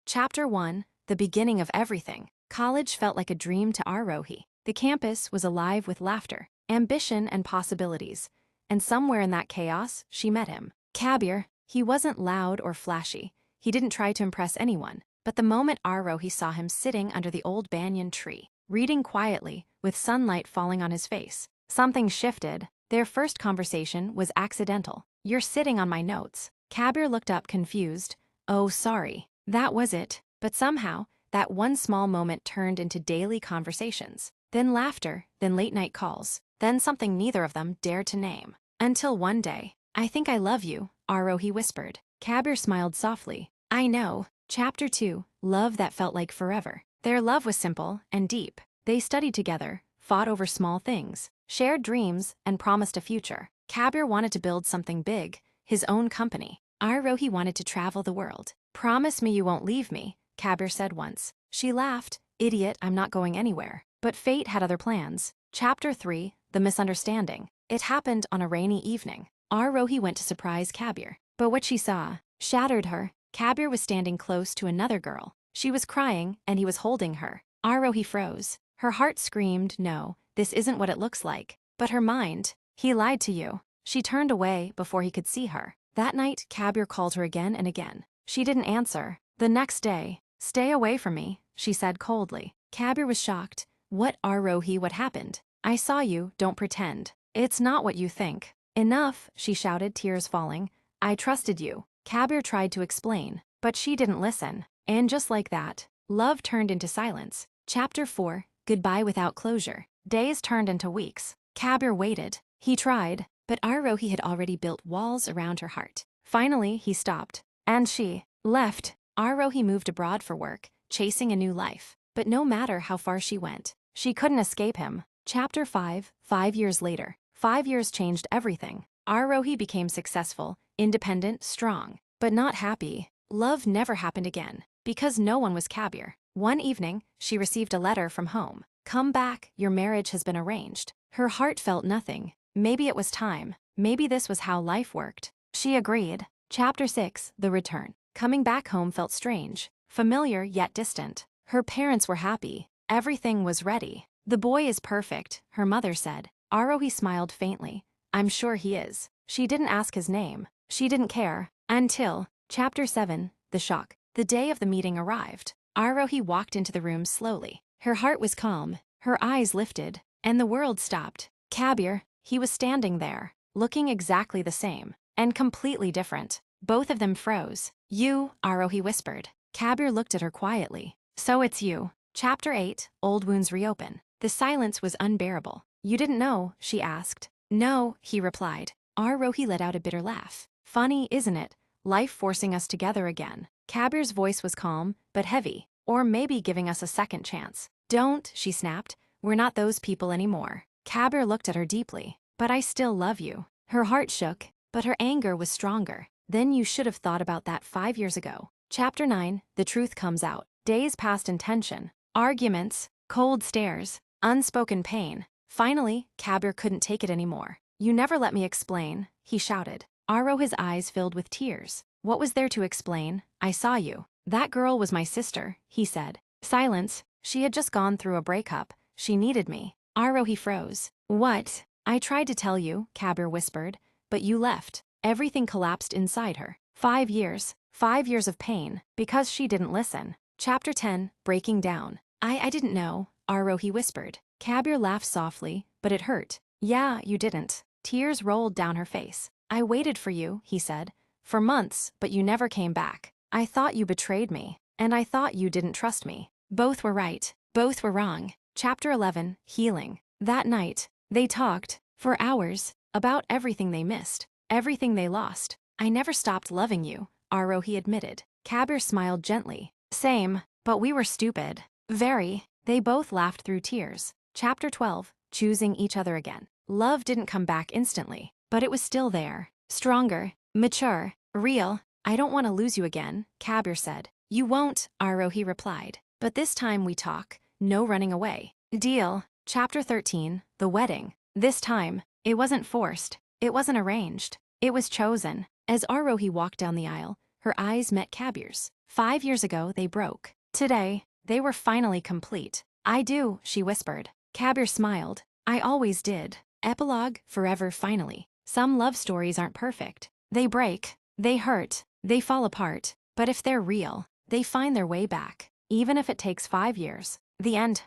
Chapter 1, The Beginning of Everything. College felt like a dream to Arohi. The campus was alive with laughter, ambition, and possibilities. And somewhere in that chaos, she met him. Kabir. He wasn't loud or flashy. He didn't try to impress anyone. But the moment Arohi saw him sitting under the old banyan tree, reading quietly, with sunlight falling on his face, something shifted. Their first conversation was accidental. "You're sitting on my notes." Kabir looked up confused. "Oh, sorry." That was it. But somehow, that one small moment turned into daily conversations. Then laughter, then late-night calls, then something neither of them dared to name. Until one day, "I think I love you," Arohi whispered. Kabir smiled softly. "I know." Chapter 2, Love That Felt Like Forever. Their love was simple and deep. They studied together, fought over small things, shared dreams, and promised a future. Kabir wanted to build something big, his own company. Arohi wanted to travel the world. "Promise me you won't leave me," Kabir said once. She laughed. "Idiot, I'm not going anywhere." But fate had other plans. Chapter 3, The Misunderstanding. It happened on a rainy evening. Arohi went to surprise Kabir. But what she saw shattered her. Kabir was standing close to another girl. She was crying, and he was holding her. Arohi froze. Her heart screamed, "No, this isn't what it looks like." But her mind, "He lied to you." She turned away before he could see her. That night, Kabir called her again and again. She didn't answer. The next day, "Stay away from me," she said coldly. Kabir was shocked. "What, Arohi, what happened?" "I saw you, don't pretend." "It's not what you think." "Enough," she shouted, tears falling. "I trusted you." Kabir tried to explain, but she didn't listen. And just like that, love turned into silence. Chapter 4, Goodbye Without Closure. Days turned into weeks. Kabir waited. He tried, but Arohi had already built walls around her heart. Finally, he stopped. And she left. Arohi moved abroad for work, chasing a new life. But no matter how far she went, she couldn't escape him. Chapter 5, 5 years later. 5 years changed everything. Arohi became successful, independent, strong, but not happy. Love never happened again, because no one was Kabir. One evening, she received a letter from home. "Come back, your marriage has been arranged." Her heart felt nothing. Maybe it was time. Maybe this was how life worked. She agreed. Chapter 6, The Return. Coming back home felt strange, familiar yet distant. Her parents were happy. Everything was ready. "The boy is perfect," her mother said. Arohi smiled faintly. "I'm sure he is." She didn't ask his name. She didn't care. Until Chapter 7, The Shock. The day of the meeting arrived. Arohi walked into the room slowly. Her heart was calm, her eyes lifted, and the world stopped. Kabir, he was standing there, looking exactly the same, and completely different. Both of them froze. "You," Arohi whispered. Kabir looked at her quietly. "So it's you." Chapter 8, Old Wounds Reopen. The silence was unbearable. "You didn't know?" she asked. "No," he replied. Arohi let out a bitter laugh. "Funny, isn't it? Life forcing us together again." Kabir's voice was calm, but heavy. "Or maybe giving us a second chance." "Don't," she snapped. "We're not those people anymore." Kabir looked at her deeply. "But I still love you." Her heart shook, but her anger was stronger. "Then you should have thought about that 5 years ago." Chapter 9, The Truth Comes Out. Days passed in tension. Arguments, cold stares, unspoken pain. Finally, Kabir couldn't take it anymore. "You never let me explain," he shouted. Arohi's eyes filled with tears. "What was there to explain? I saw you." "That girl was my sister," he said. Silence. "She had just gone through a breakup. She needed me." Arohi froze. "What?" "I tried to tell you," Kabir whispered, "but you left." Everything collapsed inside her. 5 years. 5 years of pain, because she didn't listen. Chapter 10, Breaking Down. I didn't know," Arohi whispered. Kabir laughed softly, but it hurt. "Yeah, you didn't." Tears rolled down her face. "I waited for you," he said. "For months, but you never came back. I thought you betrayed me, and I thought you didn't trust me." Both were right. Both were wrong. Chapter 11, Healing. That night, they talked, for hours, about everything they missed, everything they lost. "I never stopped loving you," Arohi admitted. Kabir smiled gently. "Same, but we were stupid." "Very." They both laughed through tears. Chapter 12, Choosing Each Other Again. Love didn't come back instantly, but it was still there. Stronger, mature, real. "I don't want to lose you again," Kabir said. "You won't," Arohi replied. "But this time we talk, no running away." "Deal." Chapter 13, The Wedding. This time, it wasn't forced. It wasn't arranged. It was chosen. As Arohi walked down the aisle, Her eyes met Kabir's. 5 years ago, they broke. Today, they were finally complete. I do, she whispered. Kabir smiled. I always did. Epilogue, forever finally. Some love stories aren't perfect. They break, they hurt, they fall apart. But if they're real, they find their way back. Even if it takes 5 years. The end.